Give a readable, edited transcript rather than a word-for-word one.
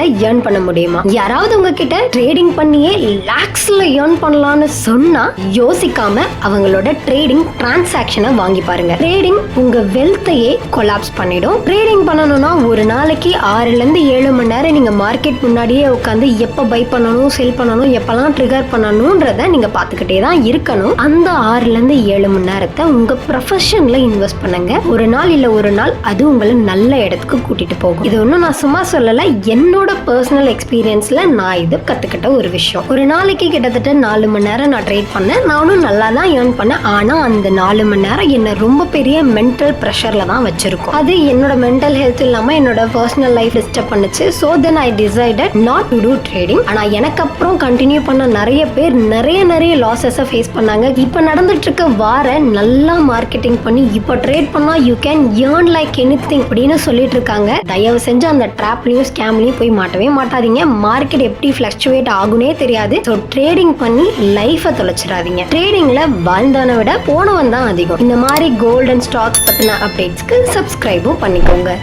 உங்களால ஏர்ன் பண்ண முடியுமா? யாராவது உங்ககிட்ட ட்ரேடிங் பண்ணியே லாக்ஸ்ல ஏர்ன் பண்ணலாம்னு சொன்னா யோசிக்காம அவங்களோட ட்ரேடிங் டிரான்சாக்ஷனை வாங்கி பாருங்க. ட்ரேடிங் உங்க வெல்த்தையே கொலாப்ஸ் பண்ணிடும். ட்ரேடிங் பண்ணணும்னா ஒரு நாளைக்கு 6 to 7 மணி நேரம் நீங்க மார்க்கெட் முன்னாடியே உட்காந்து எப்ப பை பண்ணணும், செல் பண்ணணும், எப்பெல்லாம் ட்ரிகர் பண்ணணும்ன்றத நீங்க பாத்துக்கிட்டே தான் இருக்கணும். அந்த 6 to 7 மணி நேரத்தை உங்க ப்ரொஃபஷன்ல இன்வெஸ்ட் பண்ணுங்க. ஒரு நாள் இல்ல ஒரு நாள் அது உங்களை நல்ல இடத்துக்கு கூட்டிட்டு போகும். இது ஒன்னும் நான் சும்மா சொல்லல, என்னோட பர்சனல் எக்ஸ்பீரியன்ஸ்ல நான் இது கத்துக்கிட்ட ஒரு விஷயம். ஒரு நாளைக்கு கிட்டத்தட்ட 4 மணி நேரம் நான் ட்ரேட் பண்ணேன். நானும் நல்லா தான் ஏர்ன் பண்ணேன். ஆனா அந்த 4 மணி நேரம் என்ன ரொம்ப பெரிய மென்டல் ப்ரெஷர்ல தான் வச்சிருக்கும். அது என்னோட மென்டல் ஹெல்த் இல்லாம என்னோட பர்சனல் லைஃப் டிஸ்டர்ப் பண்ணுச்சு. So then I decided not to do trading. ஆனா எனக்கு அப்புறம் கண்டினியூ பண்ண நிறைய பேர் நிறைய லாசஸை ஃபேஸ் பண்ணாங்க. இப்ப நடந்துட்டு இருக்க வார நல்லா மார்க்கெட்டிங் பண்ணி இப்ப ட்ரேட் பண்ணா you can earn like anything அப்படின்னு சொல்லிட்டு இருக்காங்க. தயவு செஞ்சு அந்த ட்ராப்லயும் ஸ்கேம்லயும் போய் மாட்டவே மாட்டாதீங்க. மார்க்கெட் எப்படி ஃபிளக்சுவேட் ஆகுனே தெரியாது. ஸோ ட்ரேடிங் பண்ணி லைஃபை தொலைச்சிடாதீங்க. ட்ரேடிங்ல வாழ்ந்தவனை விட போனவன் தான் அதிகம். இந்த மாதிரி கோல்ட் அண்ட் ஸ்டாக்ஸ் பத்தின அப்டேட்ஸ்க்கு சப்ஸ்கிரைபும் பண்ணிக்கோங்க.